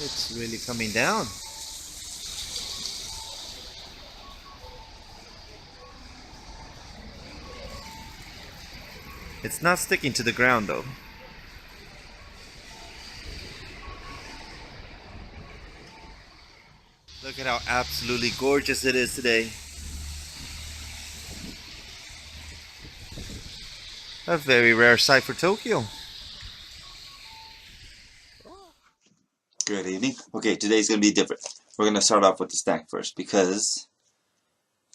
It's really coming down. It's not sticking to the ground though. Look at how absolutely gorgeous it is today. A very rare sight for Tokyo. Good evening. Okay, today's gonna be different. We're gonna start off with the snack first because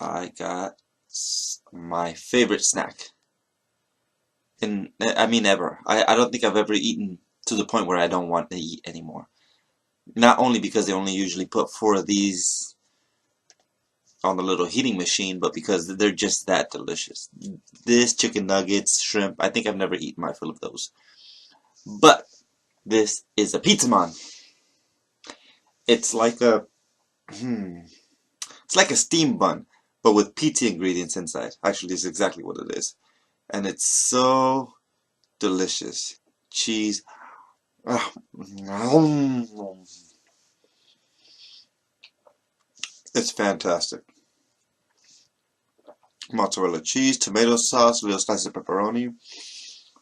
I got my favorite snack. I mean ever. I don't think I've ever eaten to the point where I don't want to eat anymore. Not only because they only usually put 4 of these on the little heating machine, but because they're just that delicious. This, chicken nuggets, shrimp, I think I've never eaten my fill of those. But this is a pizza man. It's like a it's like a steam bun, but with pizza ingredients inside. Actually, this is exactly what it is. And it's so delicious. Cheese. It's fantastic. Mozzarella cheese, tomato sauce, little slice of pepperoni.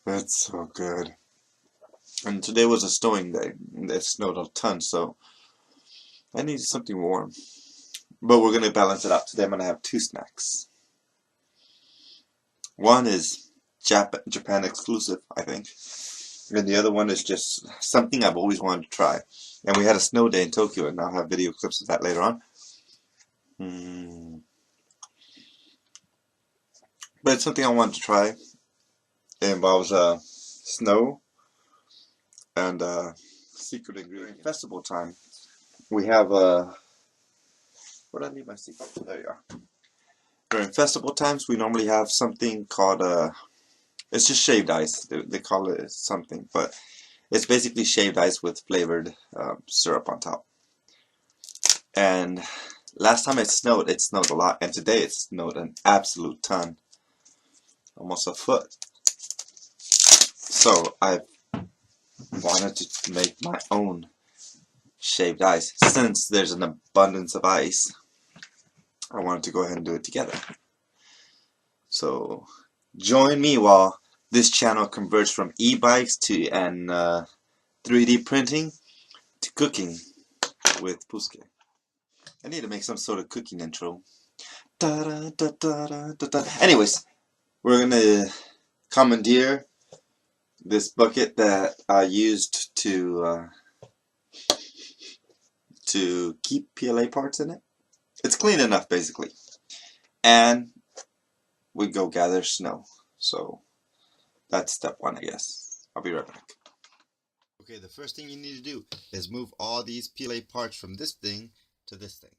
It's so good. And today was a snowing day. It snowed a ton, so I needed something warm. But we're going to balance it out. Today I'm going to have 2 snacks. One is Japan exclusive, I think. And the other one is just something I've always wanted to try. And we had a snow day in Tokyo, and I'll have video clips of that later on. But it's something I wanted to try. It involves snow and secret ingredient. Festival time, we have where did I leave my secret? There you are. During festival times, we normally have something called it's just shaved ice. They call it something, but it's basically shaved ice with flavored syrup on top. And last time it snowed a lot, and today it snowed an absolute ton, almost a foot. So I wanted to make my own shaved ice. Since there's an abundance of ice, I wanted to go ahead and do it together. So join me while this channel converts from e-bikes to 3D printing to cooking with poohske. I need to make some sort of cooking intro. Da, da, da, da, da, da, da. Anyways, we're gonna commandeer this bucket that I used to keep PLA parts in it. It's clean enough, basically. And we go gather snow. So that's step 1, I guess. I'll be right back. Okay, the first thing you need to do is move all these PLA parts from this thing to this thing.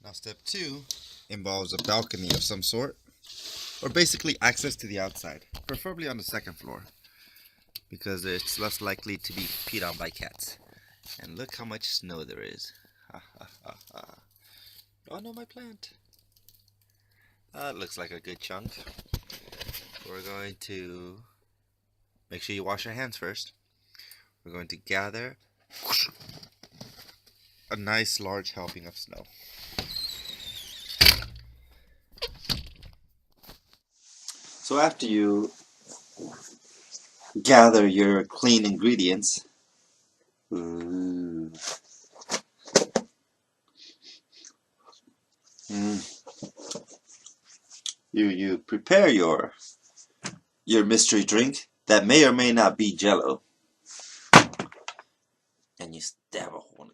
Now step 2 involves a balcony of some sort, or basically access to the outside, preferably on the 2nd floor, because it's less likely to be peed on by cats. And look how much snow there is. Ha ha ha ha. Oh no, my plant. That looks like a good chunk. We're going to make sure you wash your hands first. We're going to gather a nice large helping of snow. So after you gather your clean ingredients, you prepare your mystery drink that may or may not be Jello, and you stab a hole in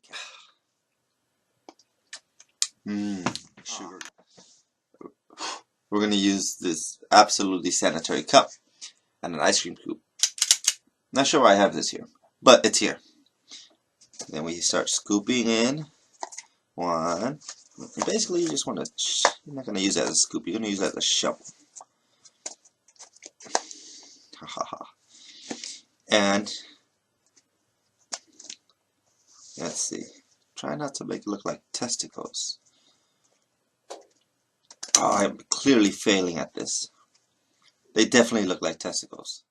the can. Sugar. We're going to use this absolutely sanitary cup and an ice cream scoop. Not sure why I have this here, but it's here. Then we start scooping in. 1. Basically, you just want to. You're not going to use that as a scoop. You're going to use that as a shovel. Ha ha ha. And let's see. Try not to make it look like testicles. Oh, I'm clearly failing at this. They definitely look like testicles.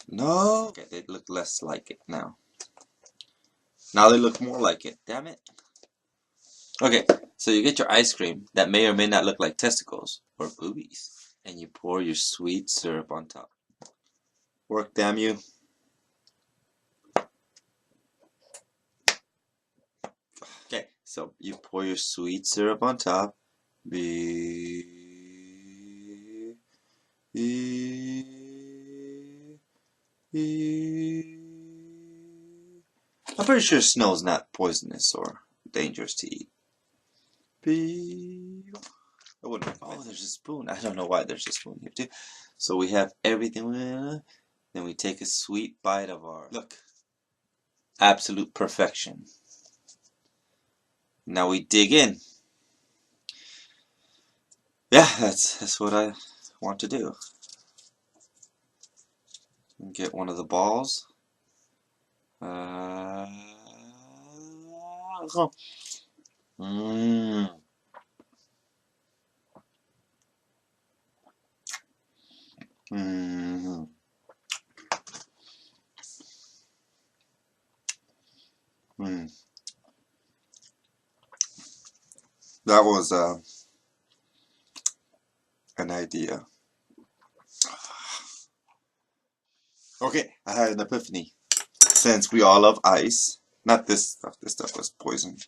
No. Okay, they look less like it now. Now they look more like it. Damn it. Okay, so you get your ice cream that may or may not look like testicles or boobies. And you pour your sweet syrup on top. Work, damn you. Okay, so you pour your sweet syrup on top. I'm pretty sure snow's not poisonous or dangerous to eat. I wouldn't. Oh, there's a spoon. I don't know why there's a spoon here too. So we have everything. Then we take a sweet bite of our. Look. Absolute perfection. Now we dig in. Yeah, that's what I want to do. Get one of the balls. Mmm. Mmm. Mmm. That was an idea. Okay, I had an epiphany. Since we all love ice, not this stuff was poison,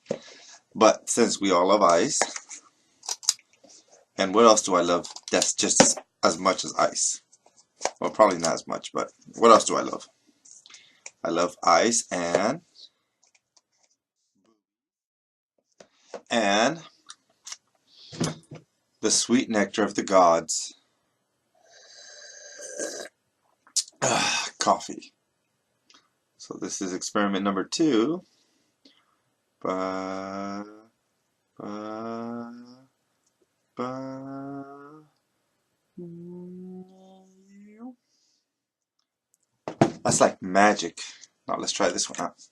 but since we all love ice, and what else do I love that's just as much as ice? Well, probably not as much, but what else do I love? I love ice and the sweet nectar of the gods. Coffee. So this is experiment number 2. That's like magic. Now let's try this one out.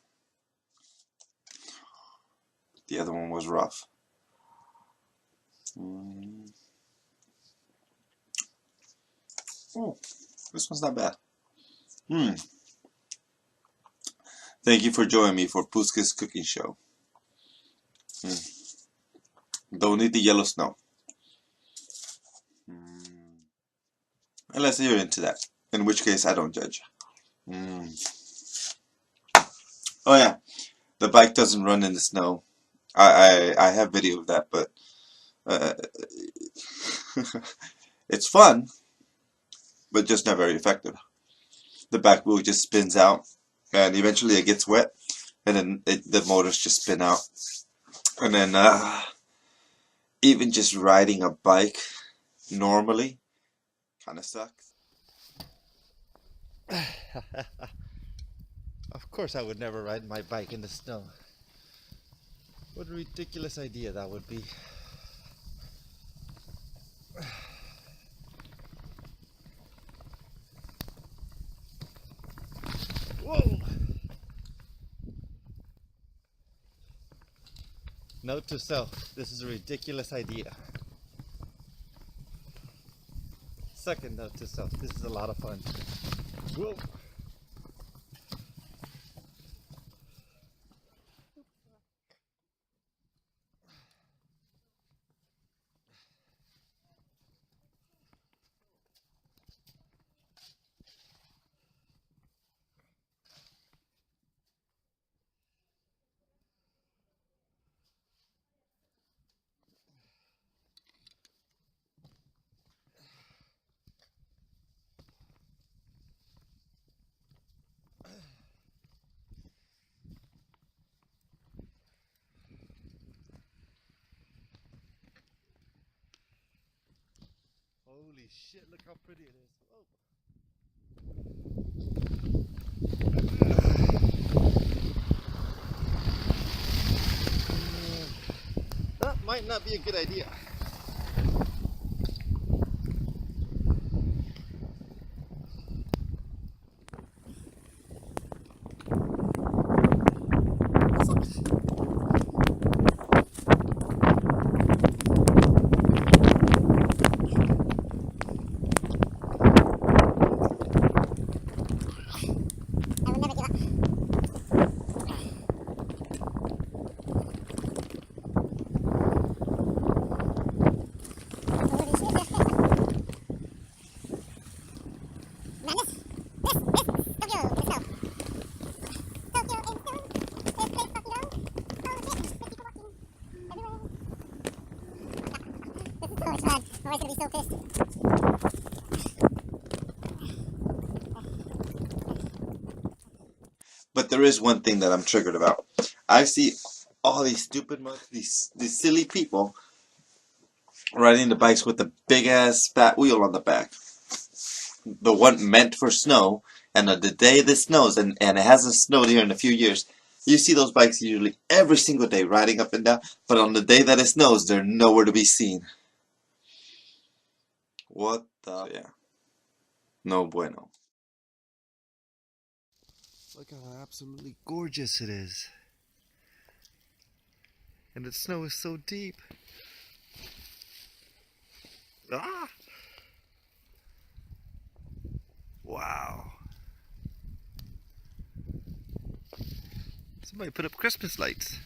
The other one was rough. Oh, this one's not bad. Thank you for joining me for Poohske's cooking show. Don't need the yellow snow. Unless you're into that. In which case, I don't judge. Oh yeah, the bike doesn't run in the snow. I have video of that, but it's fun, but just not very effective. The back wheel just spins out, and eventually it gets wet, and then the motors just spin out. And then even just riding a bike normally kind of sucks. Of course I would never ride my bike in the snow. What a ridiculous idea that would be. Whoa! Note to self, this is a ridiculous idea. Second note to self, this is a lot of fun. Whoa! Holy shit, look how pretty it is. Whoa. That might not be a good idea. My wife's gonna be so pissed. But there is one thing that I'm triggered about. I see all these stupid, these silly people riding the bikes with the big ass fat wheel on the back. The one meant for snow, and the day this snows, and it hasn't snowed here in a few years, you see those bikes usually every single day riding up and down, but on the day that it snows, they're nowhere to be seen. What the? Yeah. No bueno. Look how absolutely gorgeous it is. And the snow is so deep. Ah! Wow. Somebody put up Christmas lights.